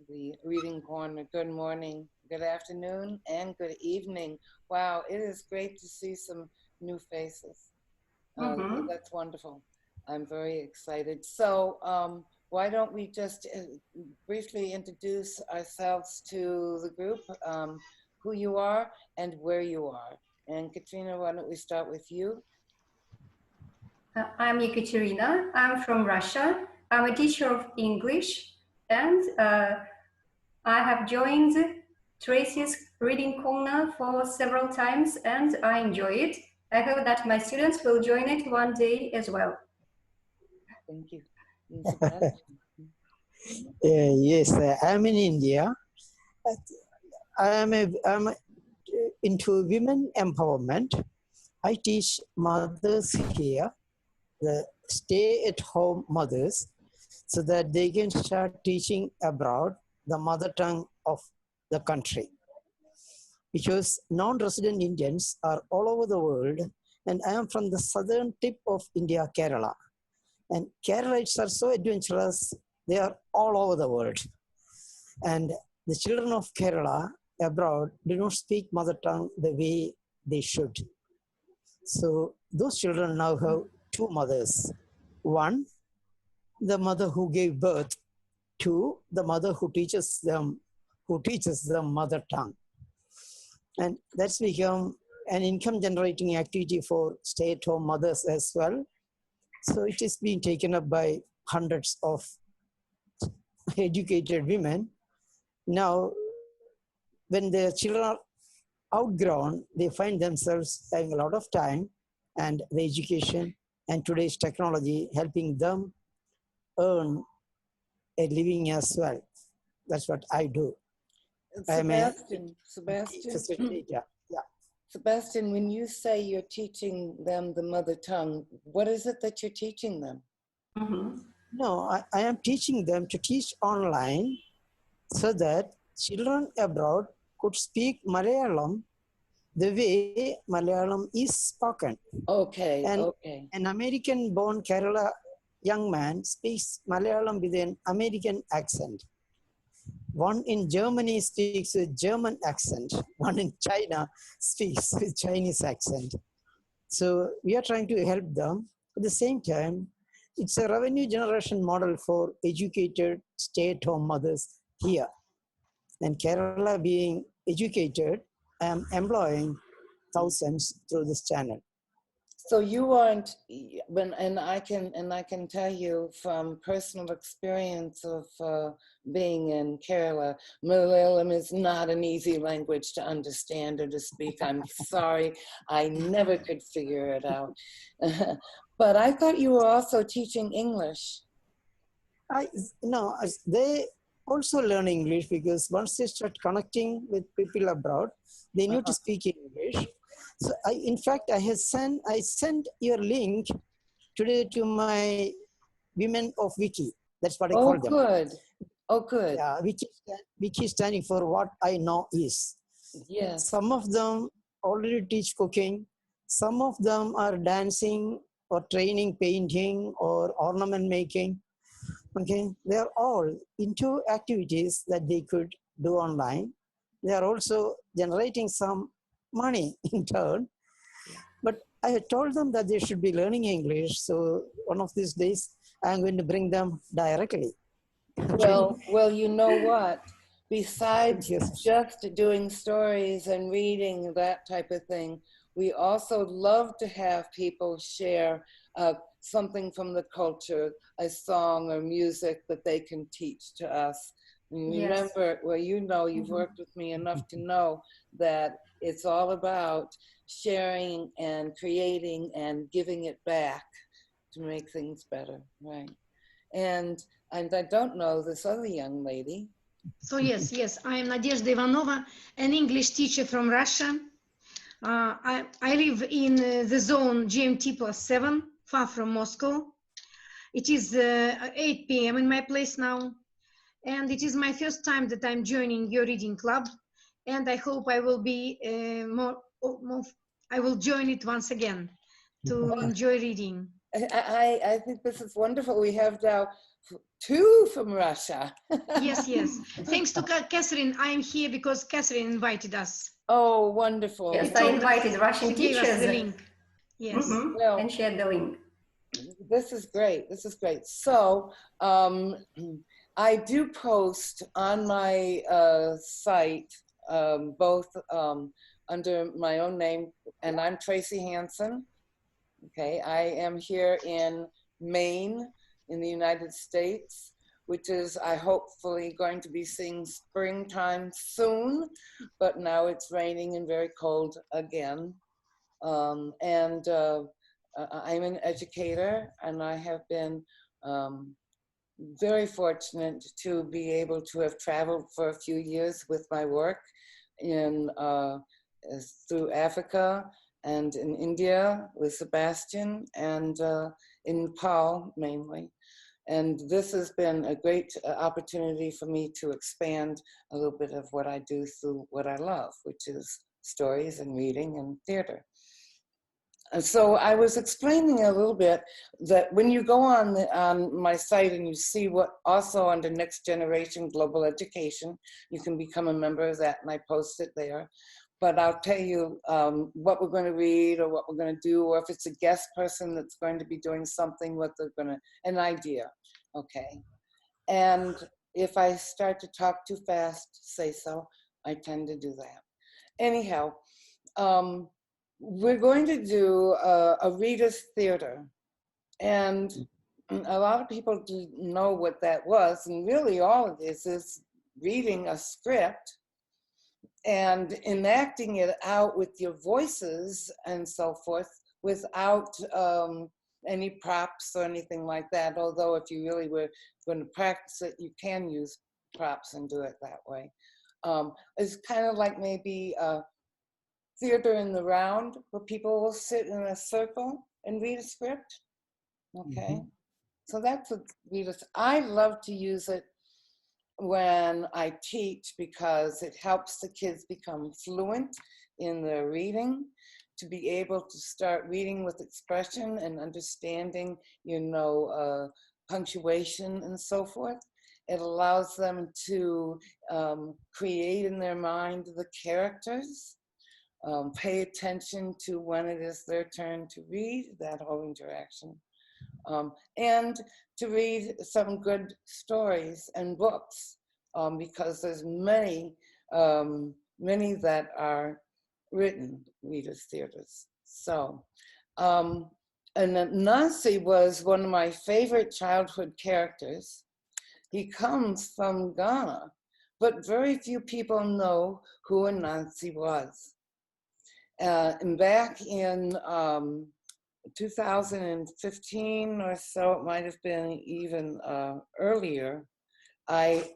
the reading corner. Good morning, good afternoon, and good evening. Wow, it is great to see some new faces. Mm-hmm. That's wonderful. I'm very excited. So, why don't we just briefly introduce ourselves to the group, who you are and where you are. And Katrina, why don't we start with you? I'm Ekaterina. I'm from Russia. I'm a teacher of English, and I have joined Tracy's reading corner for several times, and I enjoy it. I hope that my students will join it one day as well. Thank you. And Sebastian. Yes, I'm in India. I'm into women empowerment. I teach mothers here, the stay-at-home mothers, so that they can start teaching abroad the mother tongue of the country. Because non-resident Indians are all over the world, and I am from the southern tip of India, Kerala. And Keralites are so adventurous, they are all over the world. And the children of Kerala abroad do not speak mother tongue the way they should. So those children now have two mothers. One, the mother who gave birth. Two, the mother who teaches them mother tongue. And that's become an income generating activity for stay-at-home mothers as well. So it is being taken up by hundreds of educated women. Now, when their children are outgrown, they find themselves having a lot of time and the education and today's technology helping them earn a living as well. That's what I do. I'm a Sebastian, facilitator. Yeah. Sebastian, when you say you're teaching them the mother tongue, what is it that you're teaching them? Mm-hmm. No, I am teaching them to teach online so that children abroad could speak Malayalam the way Malayalam is spoken. Okay, And okay. an American-born Kerala young man speaks Malayalam with an American accent. One in Germany speaks with German accent. One in China speaks with Chinese accent. So we are trying to help them. At the same time, it's a revenue generation model for educated stay-at-home mothers here. And Kerala being educated, I am employing thousands through this channel. So you aren't and I can tell you from personal experience of being in Kerala, Malayalam is not an easy language to understand or to speak. I'm sorry, I never could figure it out. But I thought you were also teaching English. No, they also learn English because once they start connecting with people abroad, they need to speak English. So in fact, I sent your link today to my women of Wiki. That's what I call them. Good. Oh, good. Yeah, Wiki standing for what I know is. Yes. Some of them already teach cooking. Some of them are dancing or training painting or ornament making. Okay, they are all into activities that they could do online. They are also generating some money in turn. But I had told them that they should be learning English. So one of these days, I'm going to bring them directly. Well, you know what? Besides Yes. just doing stories and reading, that type of thing, we also love to have people share something from the culture, a song or music that they can teach to us. And remember, well, you know, you've worked with me enough to know that it's all about sharing and creating and giving it back to make things better, right? And I don't know this other young lady. So yes, I am Nadezhda Ivanova, an English teacher from Russia. I live in the zone GMT +7, far from Moscow. It is 8 p.m. in my place now, and it is my first time that I'm joining your reading club, and I hope I will be I will join it once again to enjoy reading. I think this is wonderful. We have now two from Russia. Yes, yes. Thanks to Catherine, I'm here because Catherine invited us. Oh, wonderful. Yes, I invited Russian She gave teachers. us the link. Yes. Well, and shared the link. This is great. This is great. So I do post on my site, both under my own name, and I'm Tracy Hansen. Okay, I am here in Maine in the United States, which is I hopefully going to be seeing springtime soon, but now it's raining and very cold again. I'm an educator, and I have been very fortunate to be able to have traveled for a few years with my work in through Africa and in India with Sebastian and in Nepal mainly. And this has been a great opportunity for me to expand a little bit of what I do through what I love, which is stories and reading and theater. And so I was explaining a little bit that when you go on my site and you see what also under Next Generation Global Education, you can become a member of that, and I post it there. But I'll tell you what we're going to read or what we're going to do, or if it's a guest person that's going to be doing something, what they're going to, an idea, okay? And if I start to talk too fast, say so. I tend to do that. Anyhow, we're going to do a reader's theater. And a lot of people do know what that was. And really all of this is reading a script and enacting it out with your voices and so forth without any props or anything like that. Although if you really were going to practice it, you can use props and do it that way. It's kind of like maybe theater in the round, where people will sit in a circle and read a script. Okay, so that's what readers. I love to use it when I teach because it helps the kids become fluent in their reading, to be able to start reading with expression and understanding, you know, punctuation and so forth. It allows them to create in their mind the characters. Pay attention to when it is their turn to read, that whole interaction. And to read some good stories and books, because there's many, many that are written readers' theaters. So, and Anansi was one of my favorite childhood characters. He comes from Ghana, but very few people know who Anansi was. And back in 2015 or so, it might have been even earlier, I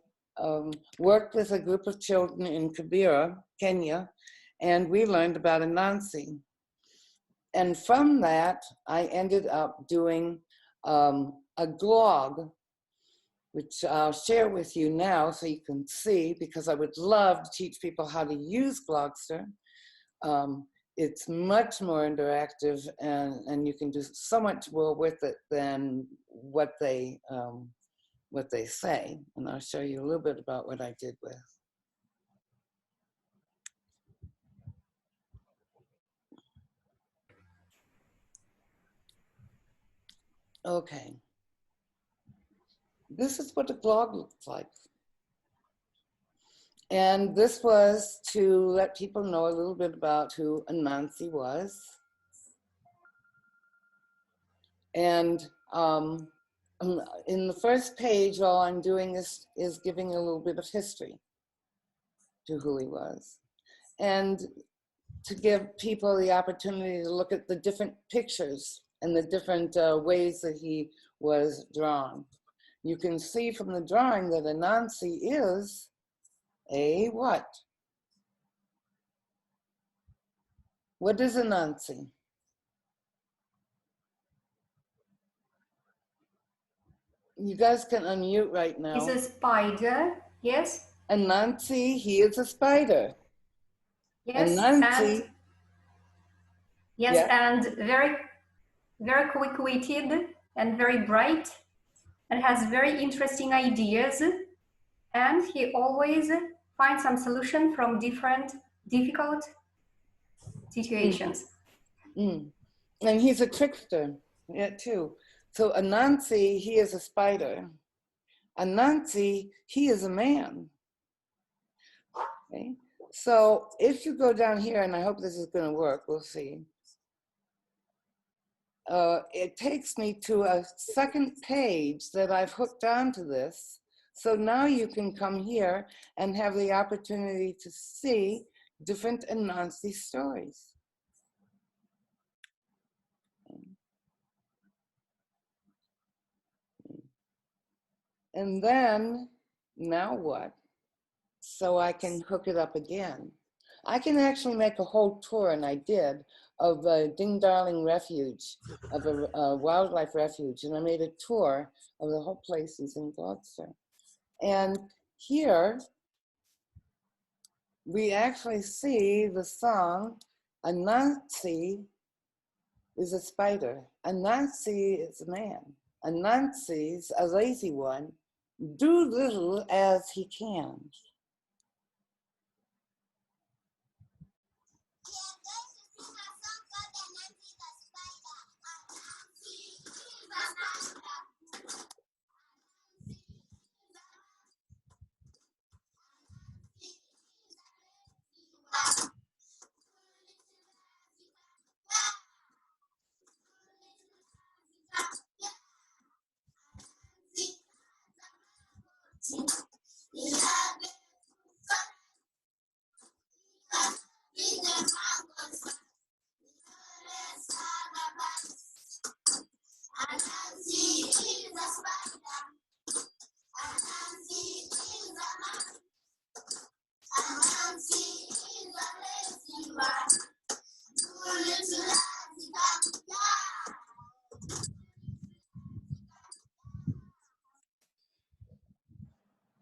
worked with a group of children in Kibera, Kenya, and we learned about Anansi. And from that, I ended up doing a blog, which I'll share with you now so you can see, because I would love to teach people how to use Blogster. It's much more interactive, and you can do so much more with it than what they say. And I'll show you a little bit about what I did with. Okay. This is what a blog looks like. And this was to let people know a little bit about who Anansi was. And in the first page, all I'm doing is giving a little bit of history to who he was. And to give people the opportunity to look at the different pictures and the different ways that he was drawn. You can see from the drawing that Anansi is a what? What is Anansi? You guys can unmute right now. He's a spider, yes? Anansi, he is a spider. Yes, Anansi, and yes, yeah. And very quick-witted and very bright, and has very interesting ideas, and he always finds some solution from different difficult situations. Mm. And he's a trickster, yeah, too. So Anansi, he is a spider. Anansi, he is a man. Okay? So if you go down here, and I hope this is going to work, we'll see. It takes me to a second page that I've hooked onto this. So now you can come here and have the opportunity to see different Anansi stories. And then, now what? So I can hook it up again. I can actually make a whole tour, and I did, of a Ding Darling refuge, of a wildlife refuge. And I made a tour of the whole places in Gloucester. And here, we actually see the song, Anansi is a spider. Anansi is a man. Anansi's a lazy one, do little as he can.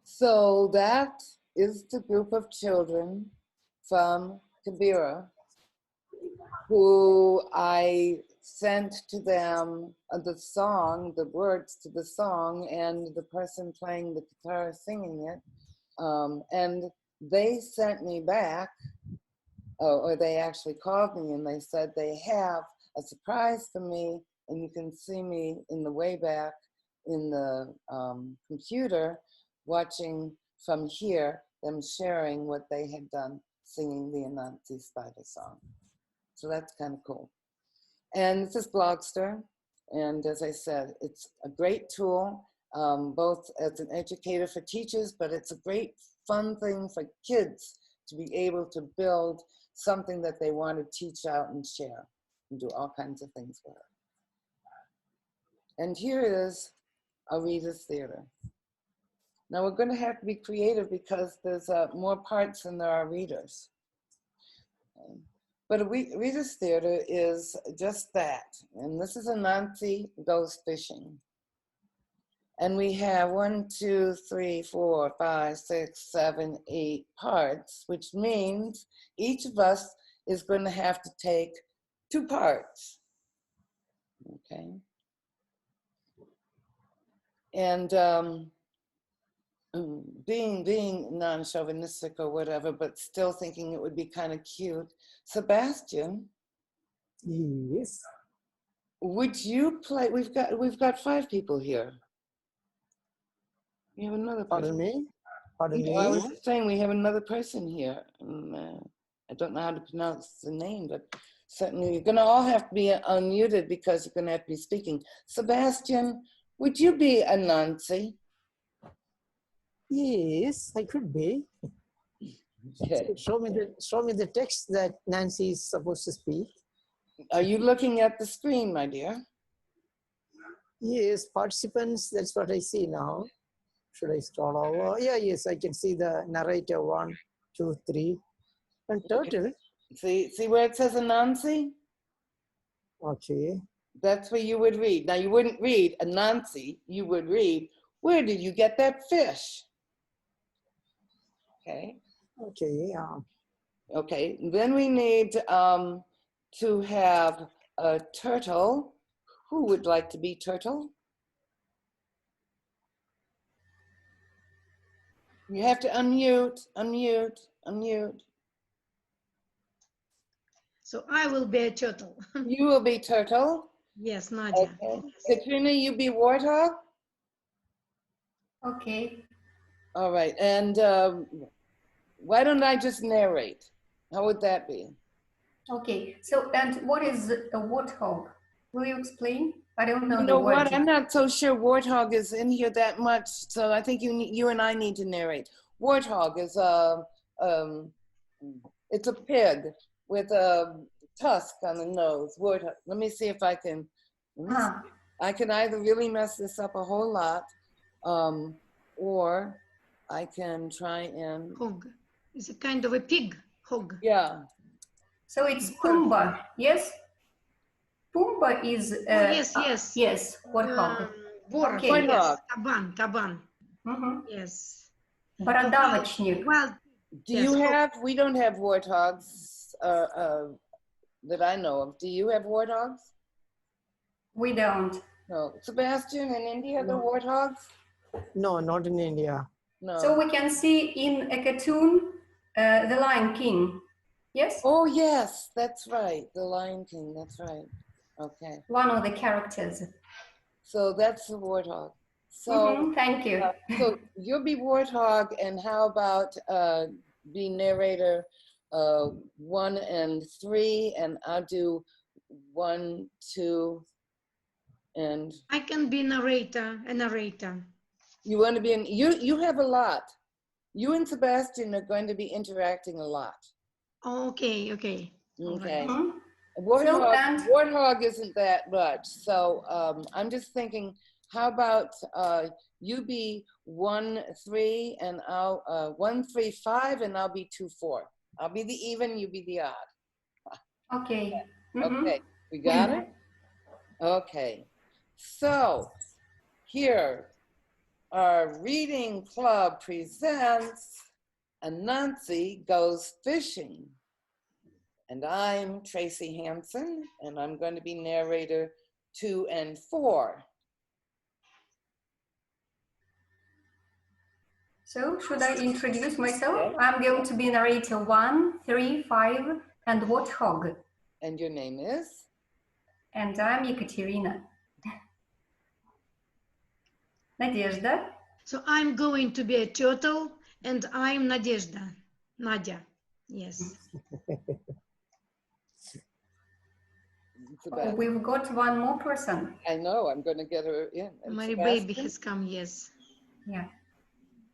So that is the group of children from Kibera who I sent to them the song, the words to the song, and the person playing the guitar singing it. And they sent me back, or they actually called me and they said they have a surprise for me, and you can see me in the way back in the computer watching from here, them sharing what they had done singing the Anansi Spider song. So that's kind of cool. And this is Blogster. And as I said, it's a great tool, both as an educator for teachers, but it's a great fun thing for kids to be able to build something that they want to teach out and share and do all kinds of things with it. And here is a reader's theater. Now we're going to have to be creative because there's more parts than there are readers. Okay. But a reader's theater is just that. And this is Anansi Goes Fishing. And we have 1, 2, 3, 4, 5, 6, 7, 8 parts, which means each of us is going to have to take 2 parts. Okay. And being non-chauvinistic or whatever, but still thinking it would be kind of cute. Sebastian. Yes. Would you play? We've got 5 people here. We have another person. Pardon me? Pardon me? I was saying we have another person here. I don't know how to pronounce the name, but certainly you're going to all have to be unmuted because you're going to have to be speaking. Sebastian, would you be Anansi? Yes, I could be. Okay. Show me the text that Nancy is supposed to speak. Are you looking at the screen, my dear? Yes, participants, that's what I see now. Should I start over? Yeah, yes, I can see the narrator 1, 2, 3. And total. See where it says Anansi? Okay. That's where you would read. Now you wouldn't read Anansi, you would read, where did you get that fish? Okay. Okay, yeah. Okay, then we need to have a turtle Who would like to be turtle? You have to unmute, unmute, unmute. So I will be a turtle. You will be turtle. Yes, Nadia. Okay. Katrina, you be warthog. Okay. All right. And why don't I just narrate? How would that be? Okay. So, and what is a warthog? Will you explain? I don't know You the know word. what? I'm not so sure warthog is in here that much, so I think you and I need to narrate. Warthog is it's a pig with a tusk on the nose. Warthog. Let me see if I can. I can either really mess this up a whole lot, or I can try and. Hog. It's a kind of a pig. Hog. Yeah. So it's Pumbaa, yes? Pumbaa is yes, yes. Yes, warthog. Boar. Okay. Yes. Kaban. Kaban. Yes. Бородавочник. Well, do you have? We don't have warthogs that I know of. Do you have warthogs? We don't. No. Sebastian, in India, the warthogs? No, not in India. No. So we can see in a cartoon, The Lion King. Yes? Oh, yes, that's right. The Lion King, that's right. Okay. One of the characters. So that's the warthog. So thank you. So you'll be warthog, and how about be narrator 1 and 3, and I'll do 1, 2, and I can be narrator, a narrator. you want to be in, you have a lot. You and Sebastian are going to be interacting a lot. Okay, okay. Okay. Right. Warthog isn't that much. So I'm just thinking, how about you be 1, 3, and I'll 1, 3, 5, and I'll be 2, 4. I'll be the even, you be the odd. Okay. Okay, we got it? Okay. So here, our reading club presents Anansi Goes Fishing. And I'm Tracy Hansen, and I'm going to be narrator 2 and 4. So should I introduce myself? I'm going to be narrator 1, 3, 5, and warthog. And your name is? And I'm Ekaterina. Nadezhda. So I'm going to be a turtle, and I'm Nadezhda. Nadia. Yes. Oh, we've got one more person. I know, I'm going to get her in. And My baby has come, yes. Yeah.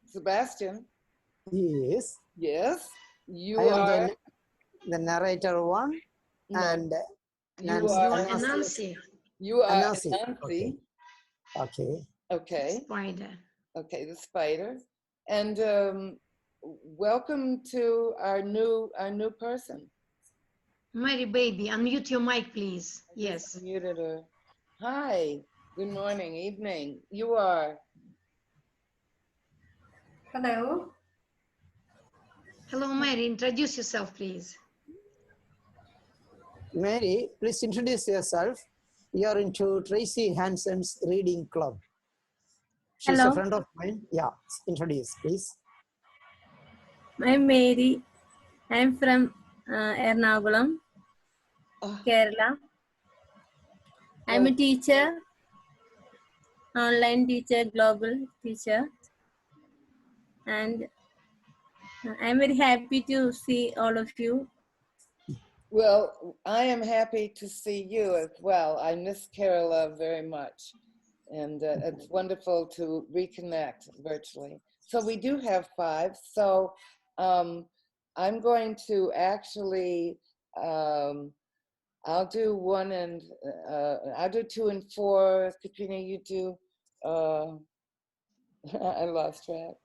Sebastian? Yes. Yes? You I are? am the narrator 1, No. and You are Anansi. You are Anansi. Anansi. Okay. Okay. Spider. Okay, the spider. And welcome to our new person. Mary baby, unmute your mic, please. Yes. Muted her. Hi. Good morning, evening. You are? Hello. Hello, Mary. Introduce yourself, please. Mary, please introduce yourself. You are into Tracy Hansen's reading club. She's Hello. a friend of mine. Yeah, introduce, please. I'm Mary. I'm from Ernakulam, Kerala. I'm a teacher, online teacher, global teacher. And I'm very happy to see all of you. Well, I am happy to see you as well. I miss Kerala very much. And it's wonderful to reconnect virtually. So we do have 5. So I'm going to actually, I'll do 1 and, I'll do 2 and 4. Katrina, you do, I lost track.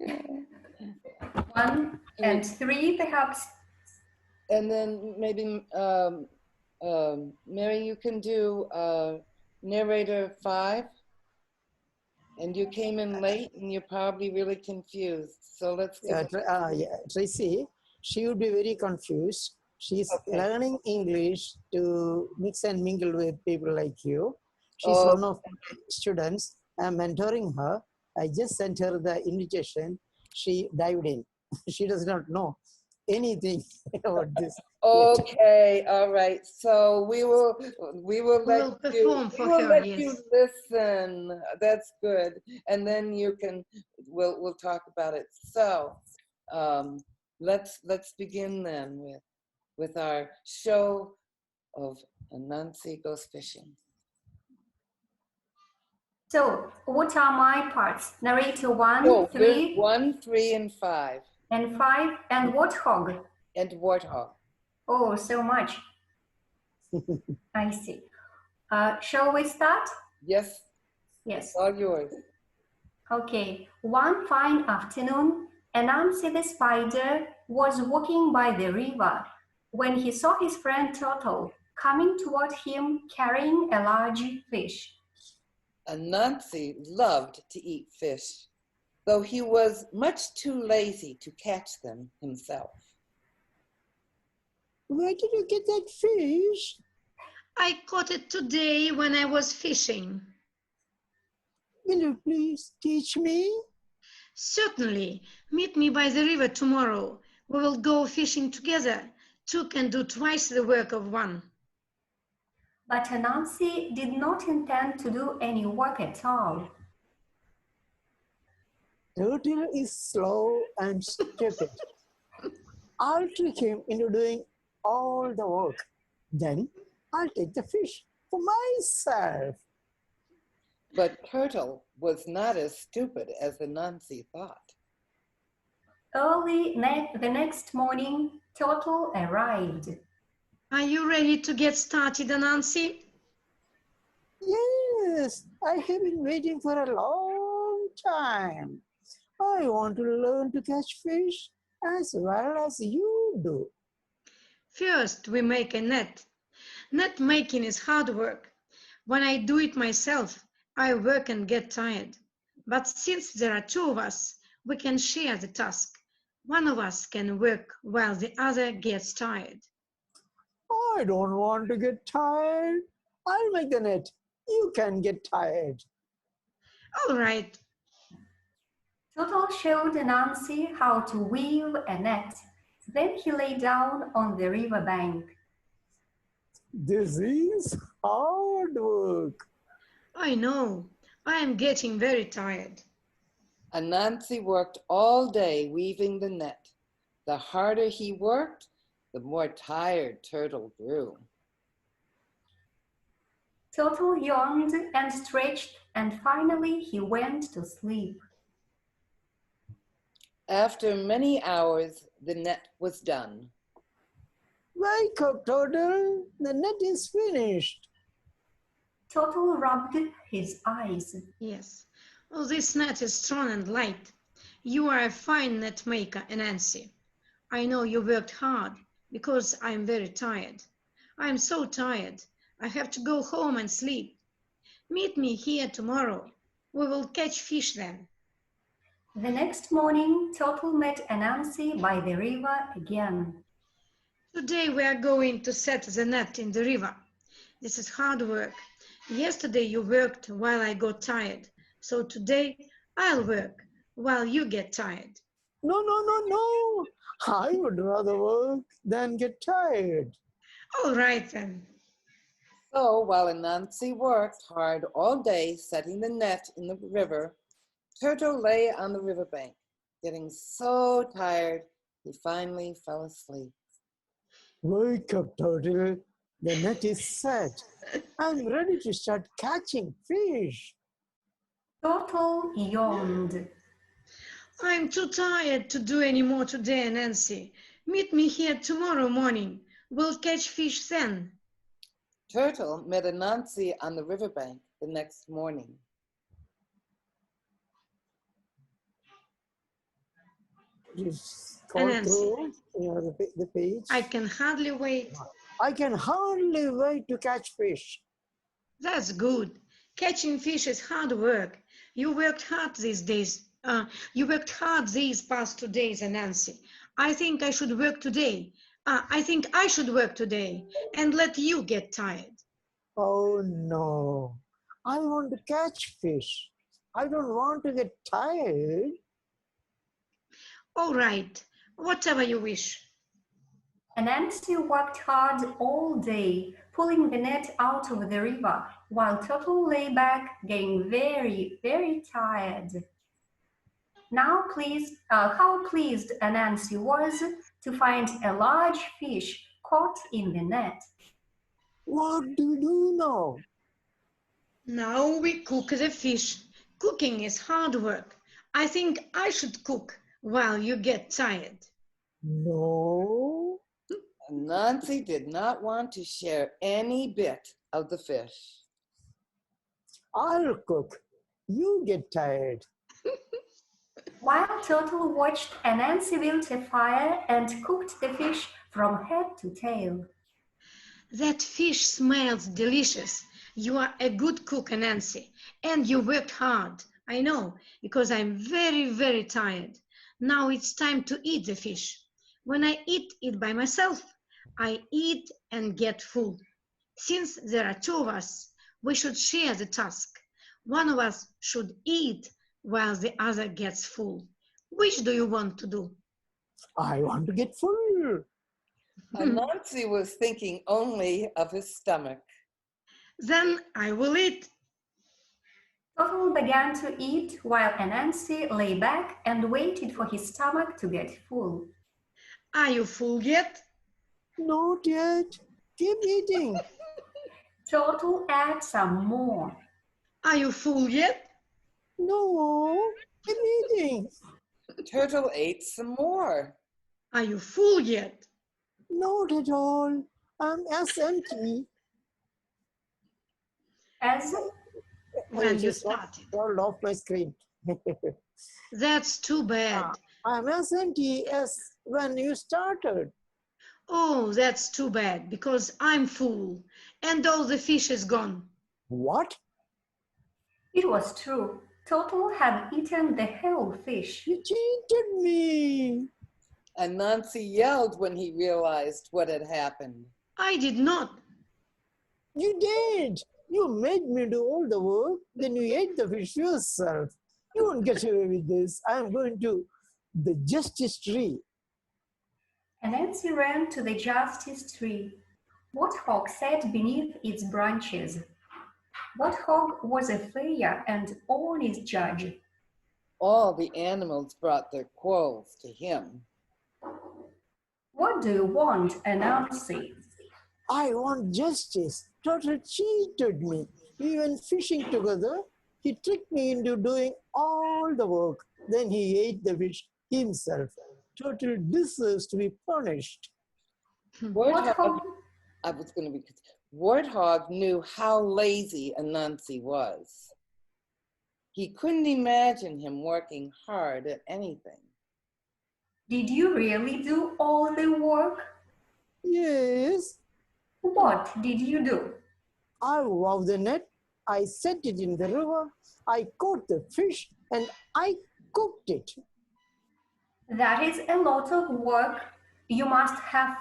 1 and 3, perhaps. And then maybe, Mary, you can do narrator 5. And you came in late and you're probably really confused. So let's get Tracy, she would be very confused. She's learning English to mix and mingle with people like you. She's Oh, one of my students. I'm mentoring her. I just sent her the invitation. She dived in. She does not know anything about this yet. okay, all right. So we will We will perform for her, let you yes. listen. That's good. And then you can we'll talk about it. So let's begin then with our show of Anansi Goes Fishing. So, what are my parts? Narrator 1, Oh, 3, 1, 3, and 5. and 5, and warthog. And warthog. Oh, so much. I see. Shall we start? Yes, Yes. all yours. Okay. One fine afternoon, Anansi the spider was walking by the river when he saw his friend Turtle coming toward him carrying a large fish. Anansi loved to eat fish, though he was much too lazy to catch them himself. Where did you get that fish? I caught it today when I was fishing. Will you please teach me? Certainly. Meet me by the river tomorrow. We will go fishing together. Two can do twice the work of one. But Anansi did not intend to do any work at all. Turtle is slow and stupid. I'll trick him into doing all the work. Then I'll take the fish for myself. But Turtle was not as stupid as Anansi thought. Early the next morning, Turtle arrived. Are you ready to get started, Anansi? Yes, I have been waiting for a long time. I want to learn to catch fish as well as you do. First, we make a net. Net making is hard work. When I do it myself, I work and get tired. But since there are two of us, we can share the task. One of us can work while the other gets tired. I don't want to get tired. I'll make the net. You can get tired. All right. Turtle showed Anansi how to weave a net. Then he lay down on the river bank. This is hard work. I know. I am getting very tired. Anansi worked all day weaving the net. The harder he worked, the more tired Turtle grew. Turtle yawned and stretched, and finally he went to sleep. After many hours, the net was done. Wake up, Turtle. The net is finished. Turtle rubbed his eyes. Yes. Oh, this net is strong and light. You are a fine net maker, Anansi. I know you worked hard because I am very tired. I am so tired. I have to go home and sleep. Meet me here tomorrow. We will catch fish then. The next morning, Turtle met Anansi by the river again. Today we are going to set the net in the river. This is hard work. Yesterday you worked while I got tired. So today I'll work while you get tired. No. I would rather work than get tired. All right then. So while Anansi worked hard all day setting the net in the river, Turtle lay on the riverbank, getting so tired he finally fell asleep. Wake up, Turtle. The net is set. I'm ready to start catching fish. Turtle yawned. I'm too tired to do any more today, Anansi. Meet me here tomorrow morning. We'll catch fish then. Turtle met Anansi on the riverbank the next morning. Just scroll through the page. I can hardly wait. I can hardly wait to catch fish. That's good. Catching fish is hard work. You worked hard these days. You worked hard these past 2 days, Anansi. I think I should work today. And let you get tired. Oh no, I want to catch fish. I don't want to get tired. All right, whatever you wish. Anansi worked hard all day, pulling the net out of the river, while Turtle lay back, getting very, very tired. Now how pleased Anansi was to find a large fish caught in the net. What do we do now? Now we cook the fish. Cooking is hard work. I think I should cook while you get tired. No. Anansi did not want to share any bit of the fish. I'll cook. You get tired. While Turtle watched, Anansi built a fire and cooked the fish from head to tail. That fish smells delicious. You are a good cook, Anansi, and you worked hard. I know, because I'm very, very tired. Now it's time to eat the fish. When I eat it by myself, I eat and get full. Since there are two of us, we should share the task. One of us should eat while the other gets full. Which do you want to do? I want to get full. Anansi was thinking only of his stomach. Then I will eat. Turtle began to eat while Anansi lay back and waited for his stomach to get full. Are you full yet? Not yet. Keep eating. Turtle ate some more. Are you full yet? No. Keep eating. Turtle ate some more. Are you full yet? Not at all. I'm as empty. As When you Just started. rolled off my screen. That's too bad. I'm as empty as when you started. Oh, that's too bad, because I'm full and all the fish is gone. What? it was true, Turtle had eaten the whole fish. You cheated me. Anansi yelled when he realized what had happened. I did not. You did. You made me do all the work, then you ate the fish yourself. You won't get away with this. I'm going to the justice tree. Anansi ran to the justice tree. Warthog sat beneath its branches. Warthog was a fair and honest judge. All the animals brought their quarrels to him. What do you want, Anansi? I want justice. Turtle cheated me. We went fishing together. He tricked me into doing all the work. Then he ate the fish himself. Turtle deserves to be punished. Warthog, Warthog knew how lazy Anansi was. He couldn't imagine him working hard at anything. Did you really do all the work? Yes, What did you do? I wove the net. I set it in the river. I caught the fish and I cooked it. That is a lot of work. You must have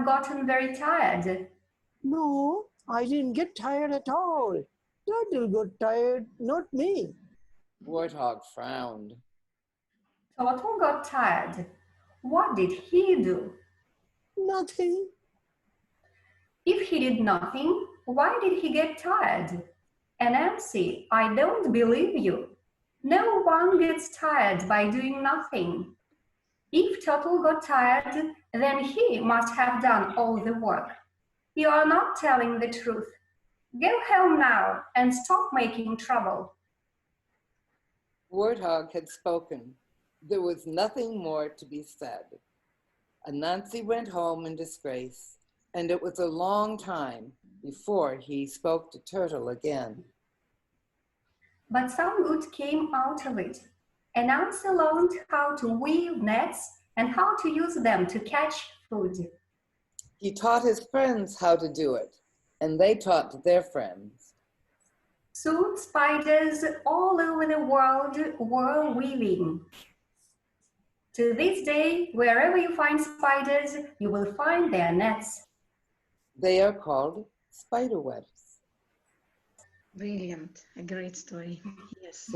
gotten very tired. No, I didn't get tired at all. Turtle got tired, not me. Warthog frowned. Turtle got tired. What did he do? Nothing. If he did nothing, why did he get tired? Anansi, I don't believe you. No one gets tired by doing nothing. If Turtle got tired, then he must have done all the work. You are not telling the truth. Go home now and stop making trouble. Warthog had spoken. There was nothing more to be said. Anansi went home in disgrace, and it was a long time before he spoke to Turtle again. But some good came out of it. Anansi learned how to weave nets and how to use them to catch food. He taught his friends how to do it, and they taught their friends. Soon spiders all over the world were weaving. To this day, wherever you find spiders, you will find their nets. They are called spider webs. Brilliant. A great story. Yes.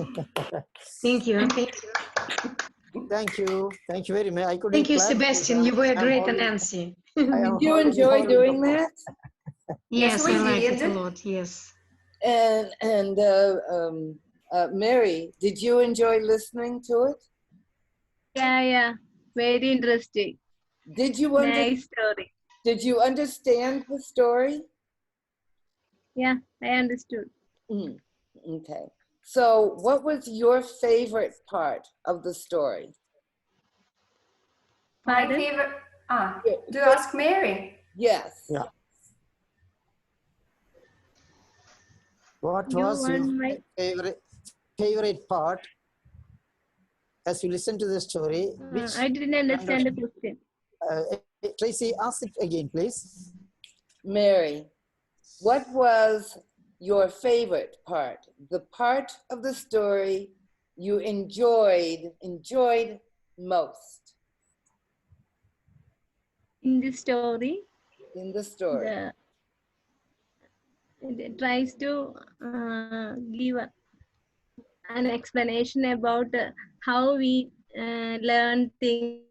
Thank you. Thank you. Thank you. Thank you very much. I couldn't Thank you, clap because Sebastian. You were I'm great, holding, Anansi. I am Did you holding enjoy the doing phone. that? Yes, we I like it a did. lot. Yes. And Mary, did you enjoy listening to it? Yeah. Very interesting. Did you Nice story. Did you understand the story? Yeah, I understood. Mm, okay. So, what was your favorite part of the story? My Pardon? favorite. Do you ask Mary? Yes. Yeah. What You was your want my favorite part as you listen to the story? Which I didn't understand the question. Tracy, ask it again, please. Mary, what was your favorite part? The part of the story you enjoyed most In this story, in the story? it tries to give an explanation about how we learn things.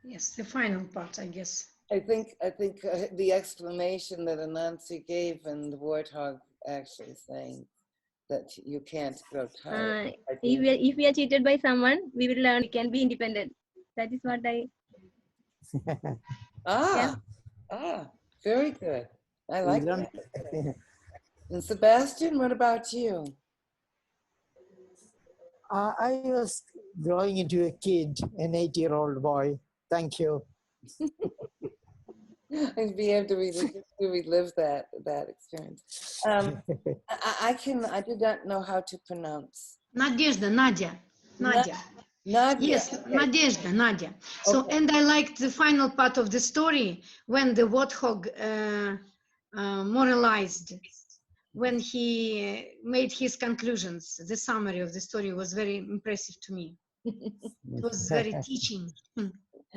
Yes, the final part, I guess. I think the explanation that Anansi gave and the warthog actually saying that you can't grow tired. If we are cheated by someone, we will learn we can be independent. That is what I. Very good. I like We learned- that. And Sebastian, what about you? I was growing into a kid, an 8-year-old boy. Thank you. I'd be able to relive that experience. I did not know how to pronounce. Nadezhda, Nadia. Nadia. Nadia. Yes, Okay. Nadezhda, Nadia. So, Okay. and I liked the final part of the story when the warthog moralized, when he made his conclusions. The summary of the story was very impressive to me. It was very teaching,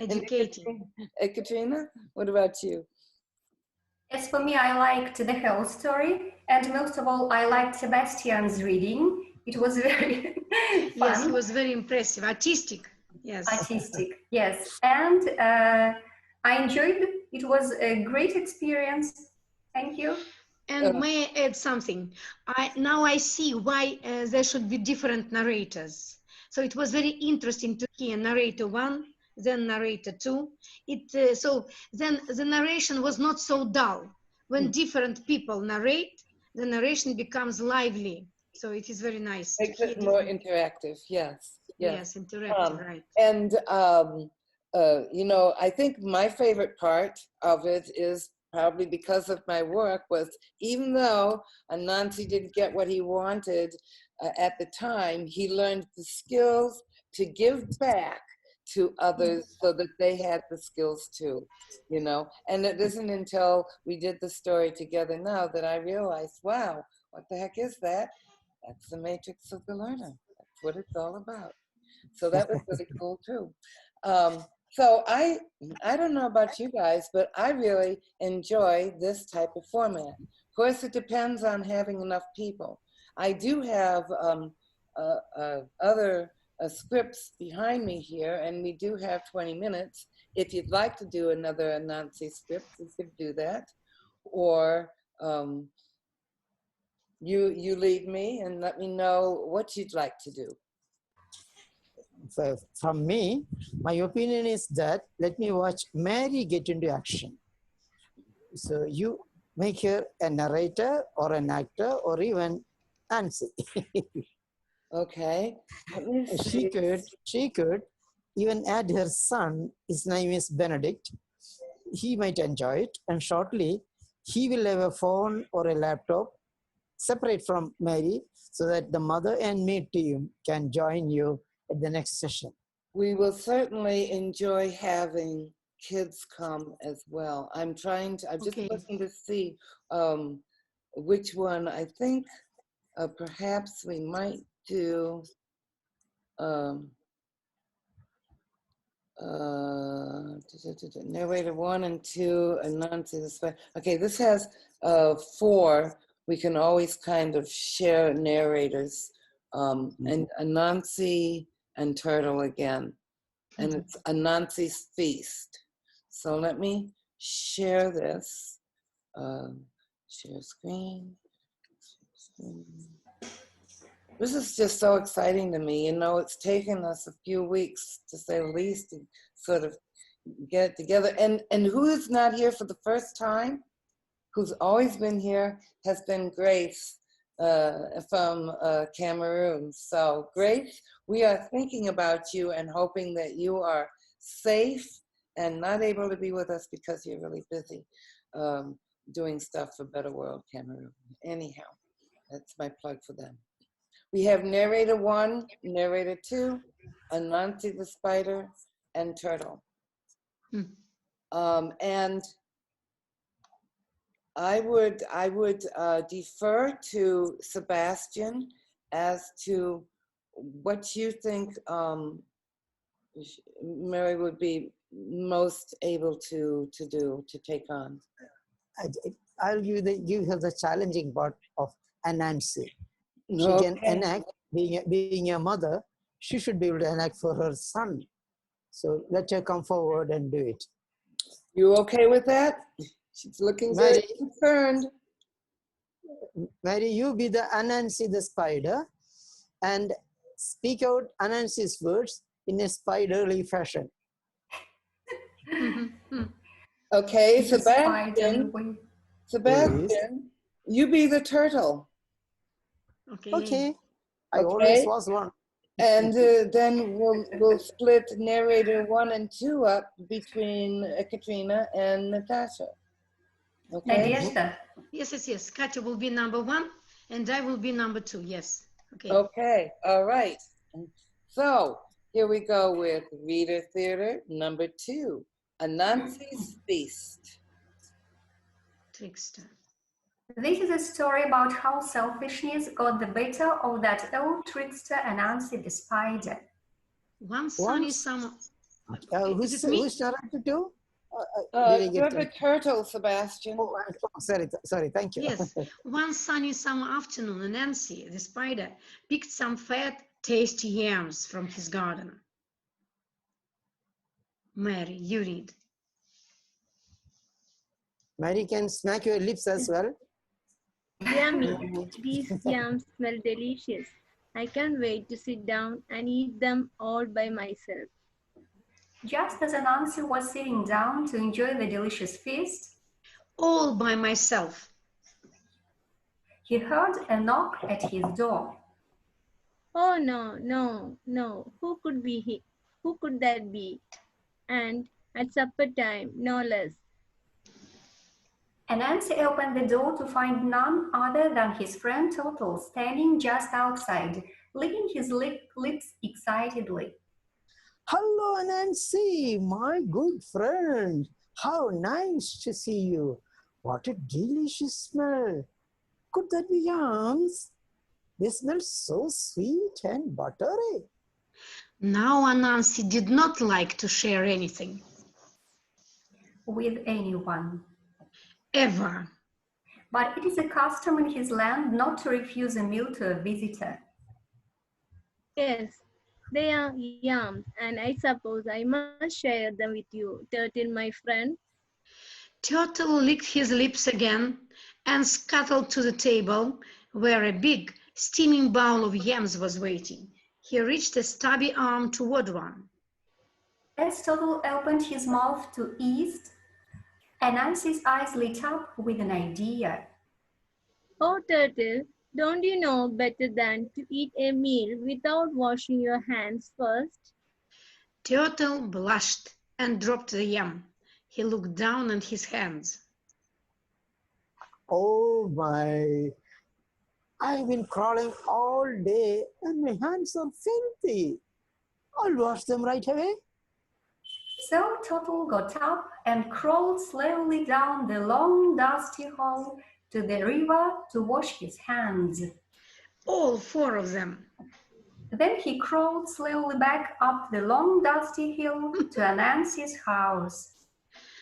educating. Katrina, what about you? As for me, I liked the whole story, and most of all, I liked Sebastian's reading. It was very fun. Yes, it was very impressive, artistic. Yes. Artistic, yes. And I enjoyed it. It was a great experience. Thank you. And may I add something? Now I see why there should be different narrators. So it was very interesting to hear narrator 1, then narrator 2. So then the narration was not so dull. When different people narrate, the narration becomes lively. So it is very nice. Makes it more interactive. Yes. Yes, interactive, right. And you know, I think my favorite part of it is probably because of my work was, even though Anansi didn't get what he wanted at the time, he learned the skills to give back to others so that they had the skills too, you know. And it isn't until we did the story together now that I realized, wow, what the heck is that? That's the matrix of the learner. That's what it's all about. So that was really cool too. So I don't know about you guys, but I really enjoy this type of format. Of course, it depends on having enough people. I do have other scripts behind me here, and we do have 20 minutes. If you'd like to do another Anansi script, you could do that. Or you lead me and let me know what you'd like to do. So from me, my opinion is that let me watch Mary get into action. So you make her a narrator or an actor or even Nancy. Okay. She could even add her son. His name is Benedict. He might enjoy it, and shortly he will have a phone or a laptop separate from Mary so that the mother and me team can join you at the next session. We will certainly enjoy having kids come as well. I'm just looking to see which one. I think perhaps we might do Narrator 1 and 2, Anansi the spider. Okay, this has 4. We can always kind of share narrators. And Anansi and Turtle again. And it's Anansi's feast. So let me share this. Share screen. This is just so exciting to me. You know, it's taken us a few weeks, to say the least, to sort of get it together. And who's not here for the first time, who's always been here, has been Grace from Cameroon. So Grace, we are thinking about you and hoping that you are safe and not able to be with us because you're really busy doing stuff for Better World Cameroon. Anyhow, that's my plug for them. We have narrator 1, narrator 2, Anansi the spider, and Turtle. And I would defer to Sebastian as to what you think Mary would be most able to take on. I'll give her the challenging part of Anansi. She can enact, being a mother, she should be able to enact for her son. So let her come forward and do it. You okay with that? She's looking very concerned. Mary, you be the Anansi the spider and speak out Anansi's words in a spiderly fashion. Okay, Sebastian, you be the turtle. Okay. I always was one. And then we'll split narrator 1 and 2 up between Katrina and Natasha. Okay. Nadezhda. Yes. Katya will be number 1, and I will be number 2. Yes. Okay. Okay. All right. So here we go with Reader Theater number 2, Anansi's Feast. Trickster. This is a story about how selfishness got the better of that old trickster Anansi the spider. One sunny summer. Who's narrated to? You're the turtle, Sebastian. Oh, sorry, thank you. Yes, one sunny summer afternoon, Anansi, the spider, picked some fat, tasty yams from his garden. Mary, you read. Mary can smack your lips as well. Yummy. These yams smell delicious. I can't wait to sit down and eat them all by myself. Just as Anansi was sitting down to enjoy the delicious feast, all by myself, he heard a knock at his door. Oh, no. Who could be he? Who could that be? And at supper time, no less. Anansi opened the door to find none other than his friend Turtle standing just outside, licking his lips excitedly. Hello, Anansi, my good friend. How nice to see you. What a delicious smell. Could that be yams? They smell so sweet and buttery. Now Anansi did not like to share anything. With anyone. Ever. But it is a custom in his land not to refuse a meal to a visitor. Yes, they are yams, and I suppose I must share them with you, Turtle, my friend. Turtle licked his lips again and scuttled to the table where a big, steaming bowl of yams was waiting. He reached a stubby arm toward one. As Turtle opened his mouth to eat, Anansi's eyes lit up with an idea. Oh, Turtle, don't you know better than to eat a meal without washing your hands first? Turtle blushed and dropped the yam. He looked down at his hands. Oh my, I've been crawling all day and my hands are filthy. I'll wash them right away. So Turtle got up and crawled slowly down the long dusty hall to the river to wash his hands. All 4 of them. Then he crawled slowly back up the long dusty hill to Anansi's house.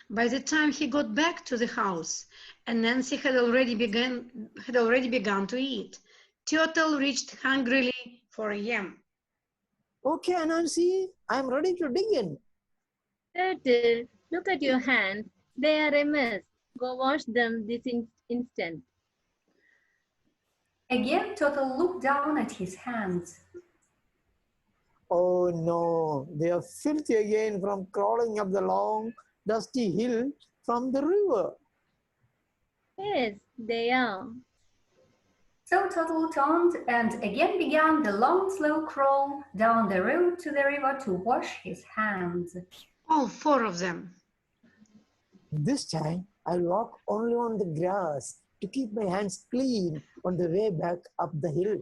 By the time he got back to the house, Anansi had already begun to eat. Turtle reached hungrily for a yam. Okay, Anansi, I'm ready to dig in. Turtle, look at your hands. They are a mess. Go wash them this instant. Again, Turtle looked down at his hands. Oh no, they are filthy again from crawling up the long, dusty hill from the river. Yes, they are. So Turtle turned and again began the long, slow crawl down the road to the river to wash his hands. All four of them. This time, I'll walk only on the grass to keep my hands clean on the way back up the hill.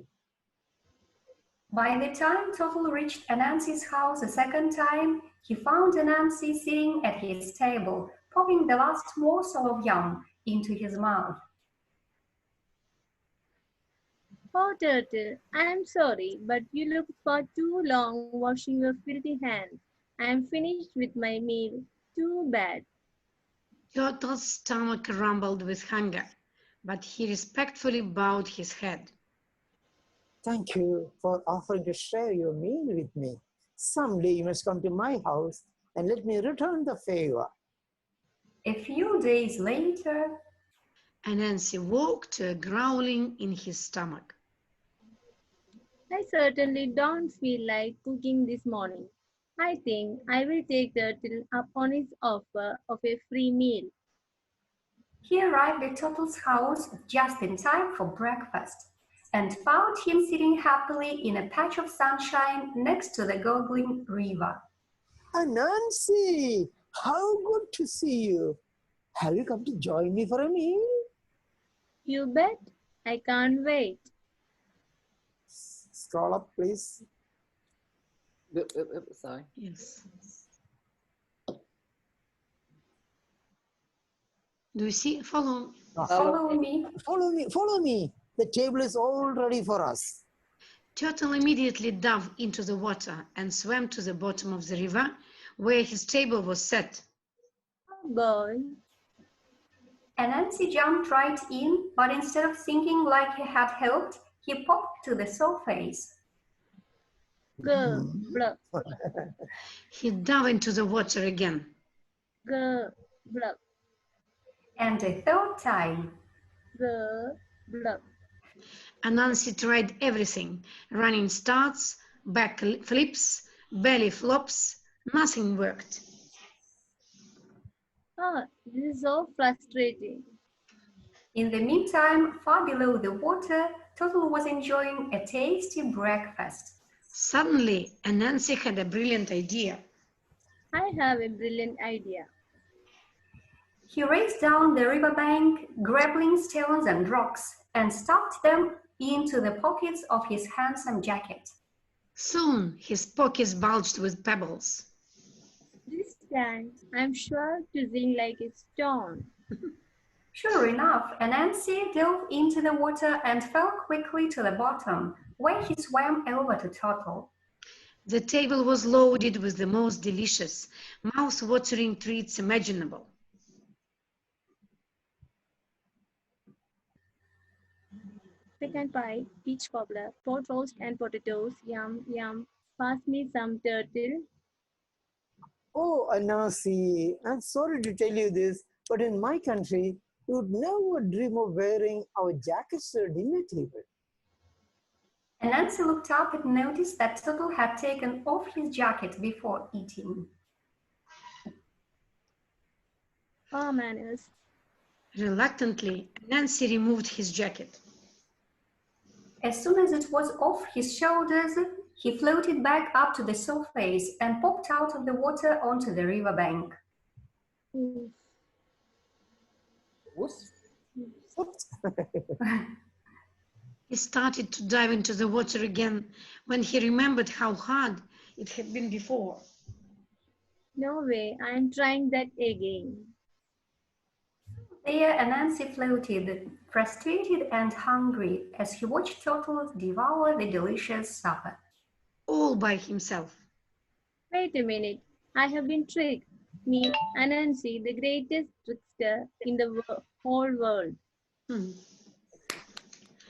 By the time Turtle reached Anansi's house a second time, he found Anansi sitting at his table, popping the last morsel of yam into his mouth. Oh, Turtle, I am sorry, but you look for too long washing your filthy hands. I am finished with my meal. Too bad. Turtle's stomach rumbled with hunger, but he respectfully bowed his head. Thank you for offering to share your meal with me. Someday you must come to my house and let me return the favor. A few days later, Anansi woke to a growling in his stomach. I certainly don't feel like cooking this morning. I think I will take Turtle up on his offer of a free meal. he arrived at Turtle's house just in time for breakfast and found him sitting happily in a patch of sunshine next to the gurgling river. Anansi, how good to see you. Have you come to join me for a meal? You bet. I can't wait. Scroll up, please. Sorry. Yes. Do you see? Follow. Follow me. Follow me, follow me. The table is all ready for us. Turtle immediately dove into the water and swam to the bottom of the river where his table was set. Oh boy. Anansi jumped right in, but instead of thinking like he had helped, he popped to the surface. Go, bluff, He dove into the water again. go, bluff, And a third time. go, bluff. Anansi tried everything: running starts, back flips, belly flops. Nothing worked. Oh, this is so frustrating. In the meantime, far below the water, Turtle was enjoying a tasty breakfast. Suddenly, Anansi had a brilliant idea. I have a brilliant idea. He raced down the riverbank, grabbing stones and rocks, and stuffed them into the pockets of his handsome jacket. Soon, his pockets bulged with pebbles. This time, I'm sure to sing like a stone. Sure enough, Anansi dove into the water and fell quickly to the bottom, where he swam over to Turtle. The table was loaded with the most delicious, mouth-watering treats imaginable. Pecan pie, peach cobbler, pot roast and potatoes. Yum, yum. Pass me some, Turtle. Oh, Anansi, I'm sorry to tell you this, but in my country, you would never dream of wearing our jackets at dinner table. Anansi looked up and noticed that Turtle had taken off his jacket before eating. Oh, manners. Reluctantly, Anansi removed his jacket. As soon as it was off his shoulders, he floated back up to the surface and popped out of the water onto the riverbank. Oof. Whoops. Oops. He started to dive into the water again when he remembered how hard it had been before. No way, I'm trying that again. There Anansi floated, frustrated and hungry, as he watched Turtle devour the delicious supper. all by himself. Wait a minute. I have been tricked. Me, Anansi, the greatest trickster in the whole world. Hmm.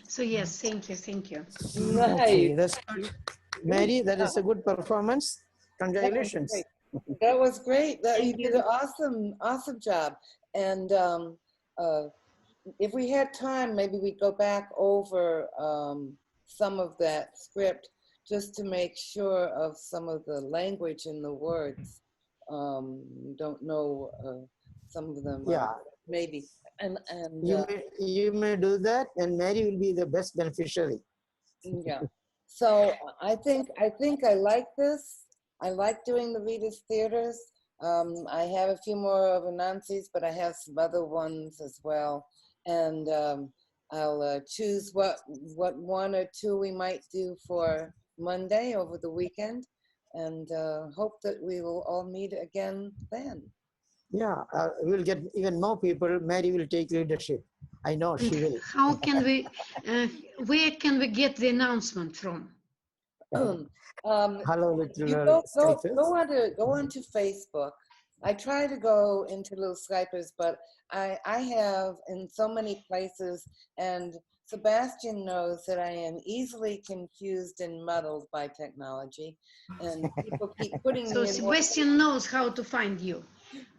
So yes, thank you, thank you. Okay, Nice. that's good. Mary, that is a good performance. Congratulations. That was great. That you Thank did you. an awesome job. And if we had time, maybe we'd go back over some of that script just to make sure of some of the language in the words. Don't know some of them. Yeah. Maybe. And You may do that, and Mary will be the best beneficiary. yeah. So I think I like this. I like doing the Readers Theaters. I have a few more of Anansi's, but I have some other ones as well. And I'll choose what one or two we might do for Monday over the weekend, and hope that we will all meet again then. Yeah, we'll get even more people. Mary will take leadership. I know she will. How can we, where can we get the announcement from? Hello, little You go Skypers. onto Facebook. I try to go into little Skypers, but I have in so many places, and Sebastian knows that I am easily confused and muddled by technology, and people keep putting So me in one. Sebastian knows how to find you.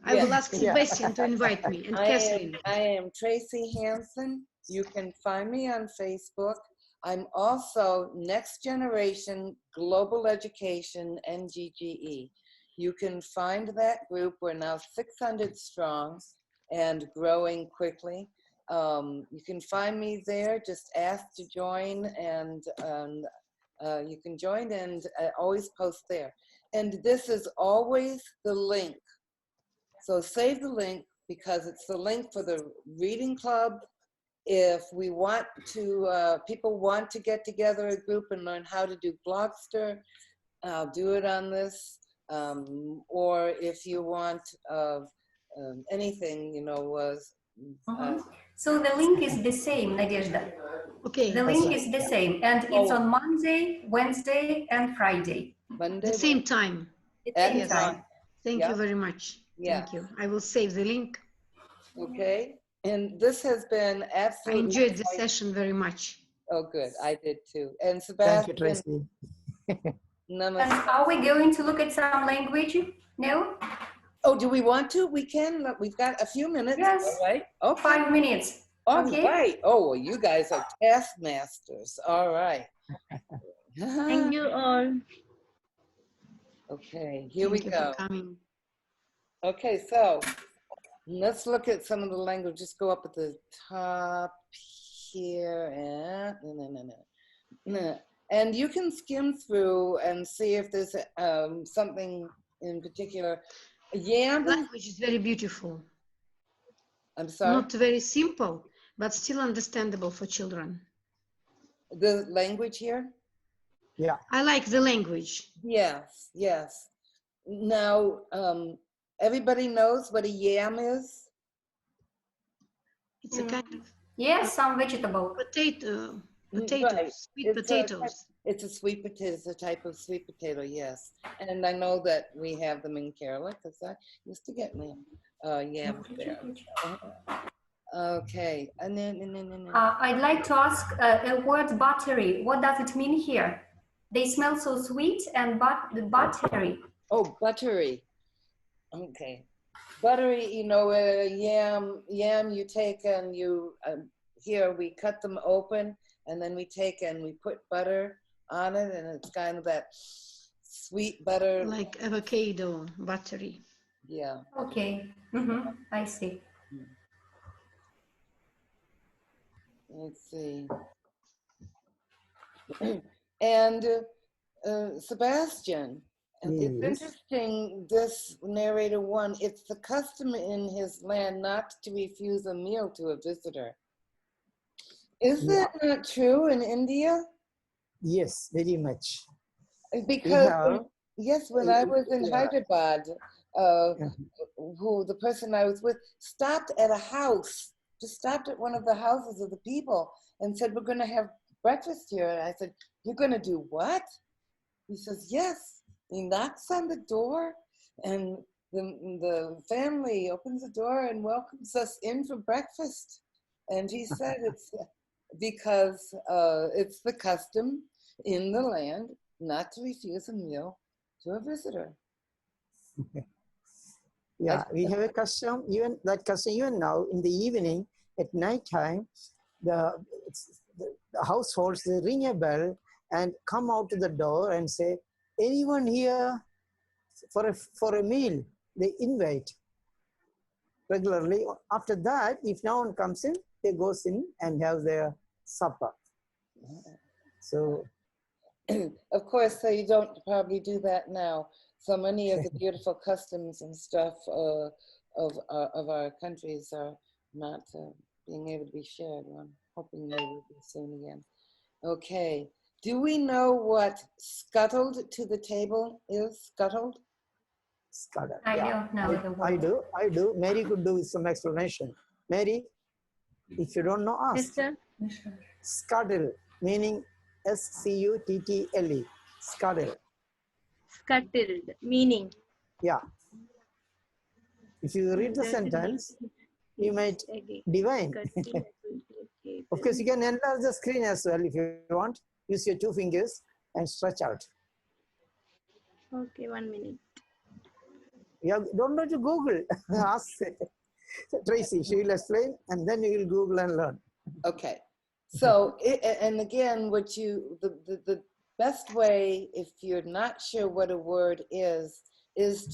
I will ask Yeah. Sebastian to invite me, and Catherine. I am Tracy Hansen. You can find me on Facebook. I'm also Next Generation Global Education, NGGE. You can find that group. We're now 600 strong and growing quickly. You can find me there. Just ask to join, and you can join, and I always post there. And this is always the link. So save the link, because it's the link for the reading club. If we want to, people want to get together a group and learn how to do Blogster, I'll do it on this. Or if you want anything, you know, So the link is the same, Nadezhda. Okay, The link is the same, and it's on Monday, Wednesday, and Friday. Monday. the same time. The same Yes. time. Thank Yeah. you very much. Yeah. Thank you. I will save the link. Okay. And this has been I absolutely. enjoyed the session very much. Oh, good. I did too. And Thank you, Sebastian. Tracy. And are we going to look at some language? No? Oh, do we want to? We can. We've got a few minutes. Yes. All right. Okay. 5 minutes. All Okay. right. Oh, well, you guys are taskmasters. All right. Thank you all. Okay, here we Thank you go. for coming. Okay, so let's look at some of the language. Just go up at the top here, and you can skim through and see if there's something in particular. Yeah, Language is very beautiful. I'm sorry. Not very simple, but still understandable for children. The language here? Yeah. I like the language. Yes, yes. Now, everybody knows what a yam is? It's a kind of Yes, some vegetable. potatoes, Right. sweet It's potatoes. It's a sweet potato. It's a type of sweet potato, yes. And I know that we have them in Kerala because I used to get yams there. Okay. I'd like to ask a word buttery. What does it mean here? They smell so sweet and buttery. Oh, buttery. Okay. Buttery, you know, yam you take and you, here we cut them open and then we take and we put butter on it, and it's kind of that sweet butter. Like avocado buttery. Yeah. Okay. I see. Let's see. And Sebastian, it's Yes. interesting, this narrator one, it's the custom in his land not to refuse a meal to a visitor. Is that not true in India? Yes, very much. Because, have- yes, when I was in Yeah. Hyderabad, who the person I was with stopped at a house, just stopped at one of the houses of the people and said, we're going to have breakfast here. And I said, you're going to do what? He says, yes. He knocks on the door, and the family opens the door and welcomes us in for breakfast. And he said it's because it's the custom in the land not to refuse a meal to a visitor. Yeah, we have a custom, even that custom, even now in the evening at night time, the households, they ring a bell and come out to the door and say, anyone here for a meal? They invite regularly. After that, if no one comes in, they goes in and have their supper. So, of course, so you don't probably do that now. So many of the beautiful customs and stuff of our countries are not being able to be shared. I'm hoping they will be soon again. Okay. Do we know what scuttled to the table is? Scuttled? scattered. I Yeah, don't know the I word. do. Mary could do some explanation. Mary, if you don't know, ask. Sister, Scuttle, meaning S-C-U-T-T-L-E. Scuttle. scuttled, meaning. Yeah. If you read the sentence, you might divine. Of course, you can enlarge the screen as well if you want. Use your 2 fingers and stretch out. Okay, 1 minute. You don't know to Google. Ask Tracy, she will explain, and then you will Google and learn. Okay. So, and again, what you, the best way, if you're not sure what a word is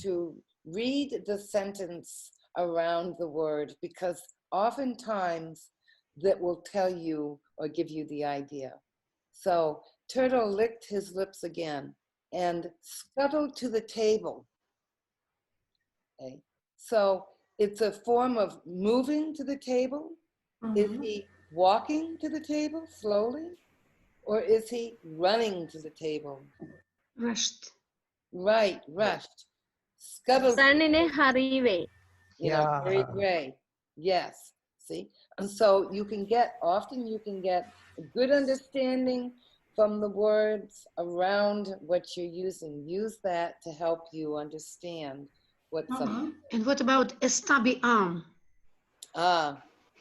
to read the sentence around the word, because oftentimes that will tell you or give you the idea. So, Turtle licked his lips again and scuttled to the table. Okay. So, it's a form of moving to the table. Is he walking to the table slowly, or is he running to the table? Rushed. Right, rushed. Scuttled. Run in a hurry way. In a hurried way. Yes. See? And so often you can get a good understanding from the words around what you're using. Use that to help you understand what something. And what about a stubby arm?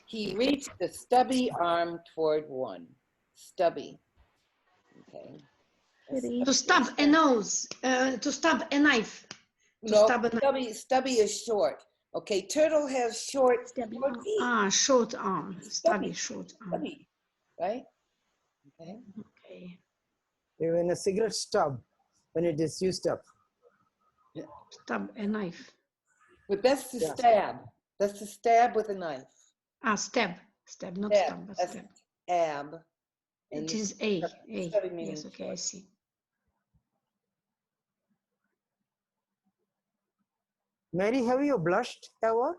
He reached the stubby arm toward one. Stubby. Okay. To stub a nose, to stub a knife. No, stubby is short. Okay, turtle has short feet. Short arm. Stubby, short arm. Stubby, right? Okay. Okay. Even a cigarette stub, when it is used up. Yeah. Stub a knife. But that's to stab. That's to stab with a knife. Stab. Stab, not stab, but stab. Stab. It is A. Yes, okay, I see. Mary, have you blushed ever?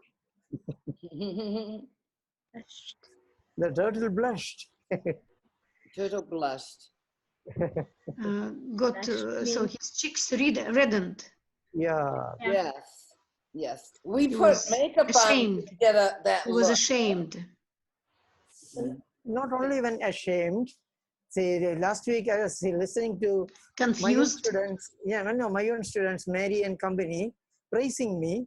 The turtle blushed. Turtle blushed. So his cheeks reddened. Yeah. Yes. We put makeup on to get that He was look. ashamed. Not only when ashamed. See, last week I was listening to confused my own students. My own students, Mary and company, praising me,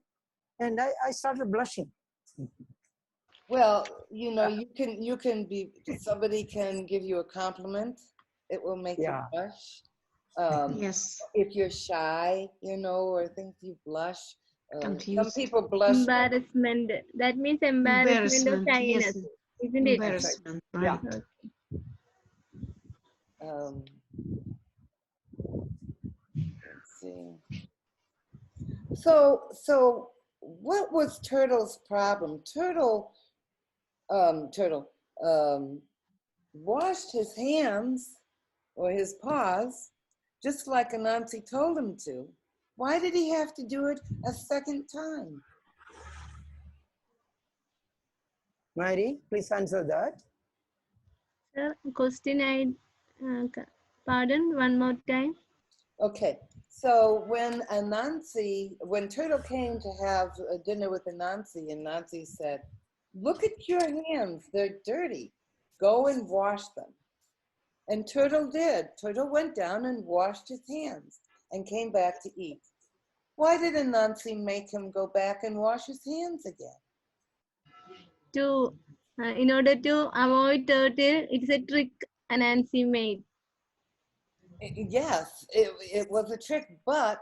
and I started blushing. Well, you can be. Somebody can give you a compliment. It will make you blush. Yes. If you're shy, or think you blush. Confused. Some people blush. Embarrassment. That means embarrassment or shyness, yes. isn't it? Embarrassment, right. Yeah. Let's see. So what was Turtle's problem? Turtle washed his hands or his paws just like Anansi told him to. Why did he have to do it a second time? Mary, please answer that. Sir, question pardon, one more time. Okay, so when Turtle came to have a dinner with Anansi, and Anansi said, "Look at your hands, they're dirty. Go and wash them." And Turtle did. Turtle went down and washed his hands and came back to eat. Why did Anansi make him go back and wash his hands again? In order to avoid turtle, it's a trick Anansi made. Yes, it was a trick, but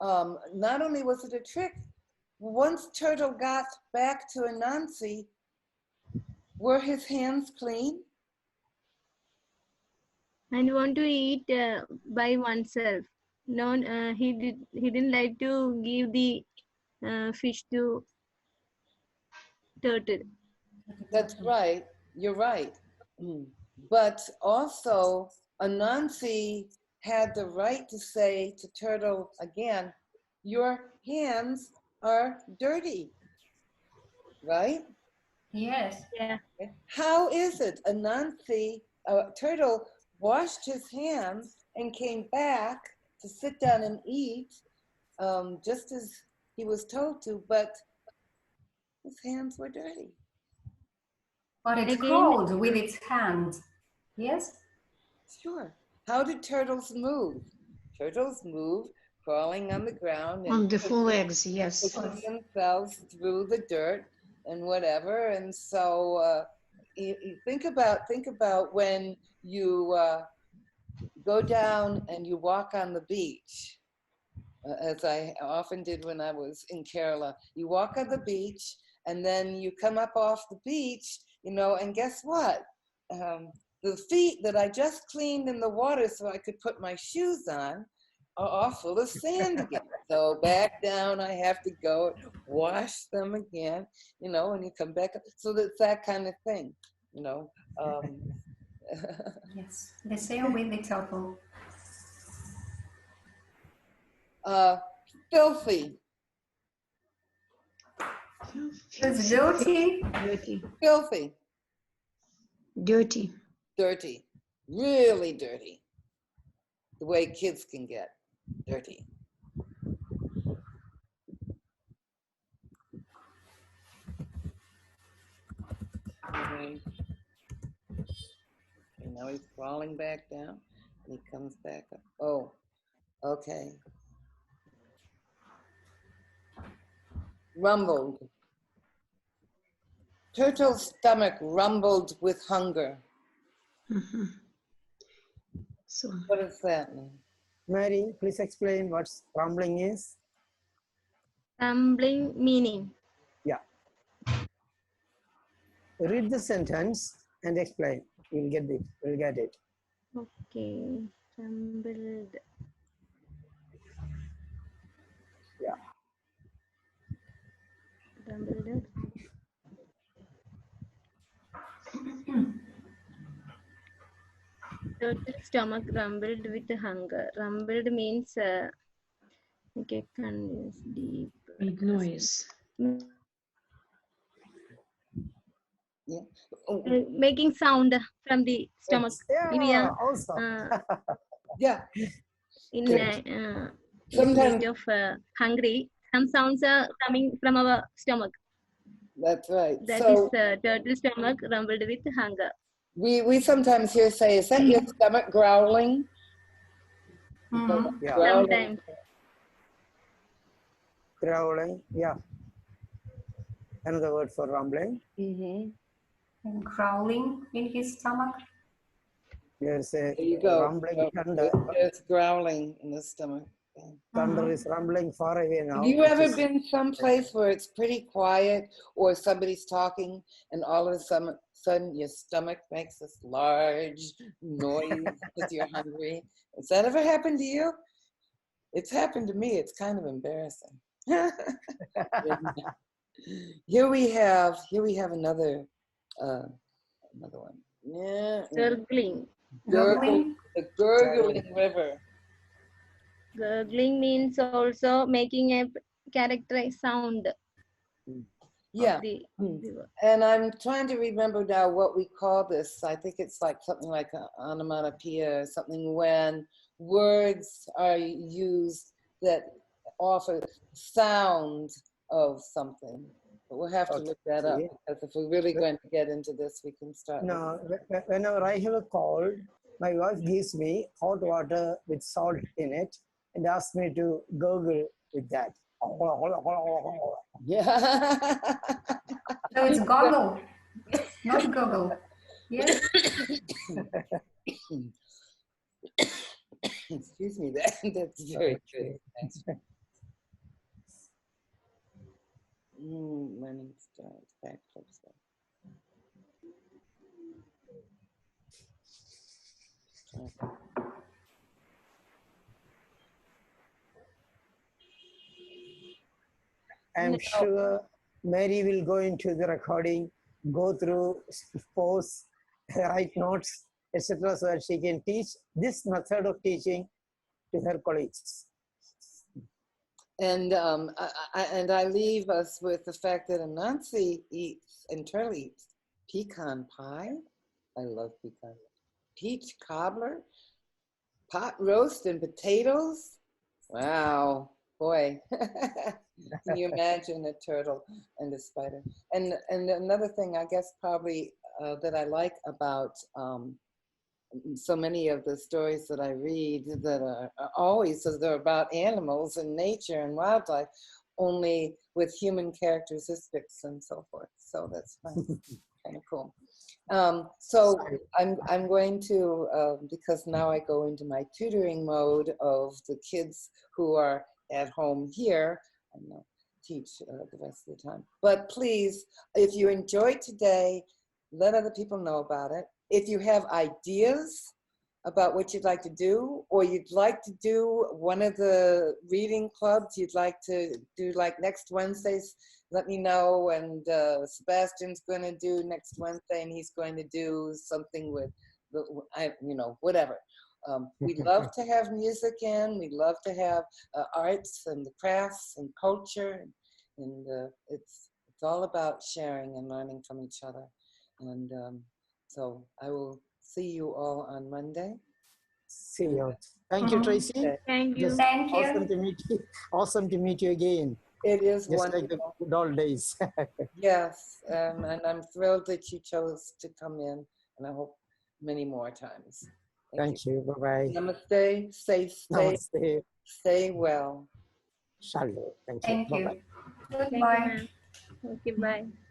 not only was it a trick, once Turtle got back to Anansi, were his hands clean? And want to eat by oneself. No, he didn't like to give the fish to turtle. That's right. You're right. But also, Anansi had the right to say to Turtle again, your hands are dirty, right? Yes. Yeah. How is it Anansi, Turtle washed his hands and came back to sit down and eat just as he was told to, but his hands were dirty. But it Again, crawled with its hands. Yes? Sure. How did turtles move? Turtles move crawling on the ground On and the full legs, yes. pushing themselves through the dirt and whatever. And so you think about when you go down and you walk on the beach, as I often did when I was in Kerala. You walk on the beach and then you come up off the beach, you know, and guess what? The feet that I just cleaned in the water so I could put my shoes on are all full of sand again. So back down I have to go wash them again, you know, and you come back up. So that's that kind of thing, you know. Yes. The same with the turtle. Filthy. It's dirty. Dirty. Filthy. Dirty. Dirty. Really dirty. The way kids can get dirty. And now he's crawling back down and he comes back up. Oh, okay. Rumbled. Turtle's stomach rumbled with hunger. So What does that mean? Mary, please explain what rumbling is. rumbling meaning. Yeah. Read the sentence and explain. You'll get it. You'll get it. Okay. Rumbled. Yeah. Rumbled. Turtle stomach rumbled with hunger. Rumbled means okay, deep. made noise. Yeah. Oh, Making sound from the stomach. If we Yeah, are awesome. yeah. in Good. a Sometimes state of hungry, some sounds are coming from our stomach. that's right. That So is turtle stomach rumbled with hunger. we sometimes hear say, is that your stomach growling? Yeah. Growling. Sometimes. Growling. Yeah. Another word for rumbling. Mm-hmm. And growling in his stomach. There's a There you go. rumbling thunder. There's growling in the stomach. Thunder is rumbling far away now. Have you which ever is- been someplace where it's pretty quiet or somebody's talking and all of a sudden your stomach makes this large noise because you're hungry? Has that ever happened to you? It's happened to me. It's kind of embarrassing. Here we have another one. Yeah. Gurgling. Gurgling. The gurgling river. Gurgling means also making a characterized sound. Yeah. Of the river. And I'm trying to remember now what we call this. I think it's like something like an onomatopoeia or something when words are used that offer sound of something. But we'll have to look that up because if we're really going to get into this, we can start. No, whenever I have a cold, my wife gives me hot water with salt in it and asks me to gurgle with that. Yeah. So it's goggle, not goggle. Yes. Excuse me, that's very good. Thanks. Running stars, backflip stuff. I'm sure Mary will go into the recording, go through, pause, write notes, etc., so that she can teach this method of teaching to her colleagues. And I leave us with the fact that Anansi eats and Turtle eats pecan pie. I love pecan. Peach cobbler, pot roast and potatoes. Wow, boy. Can you imagine a turtle and a spider? And another thing, I guess probably that I like about so many of the stories that I read that are always, so they're about animals and nature and wildlife, only with human characteristics and so forth. So that's fun. Kind of cool. So I'm going to, because now I go into my tutoring mode of the kids who are at home here. I know teach the rest of the time. But please, if you enjoyed today, let other people know about it. If you have ideas about what you'd like to do, or you'd like to do one of the reading clubs you'd like to do, like next Wednesdays, let me know. And Sebastian's going to do next Wednesday, and he's going to do something with, whatever. We love to have music in. We love to have arts and the crafts and culture, and it's all about sharing and learning from each other. And so I will see you all on Monday. See you. Thank you, Tracy. Thank you. Thank you. Awesome to meet you. Awesome to meet you again. It is Just wonderful. like the good old days. Yes, and I'm thrilled that you chose to come in, and I hope many more times. Thank you. Bye-bye. Namaste. Namaste. Stay well. Shalom. Thank you. Thank you. Bye-bye. Goodbye. Thank you, ma'am. Okay, bye.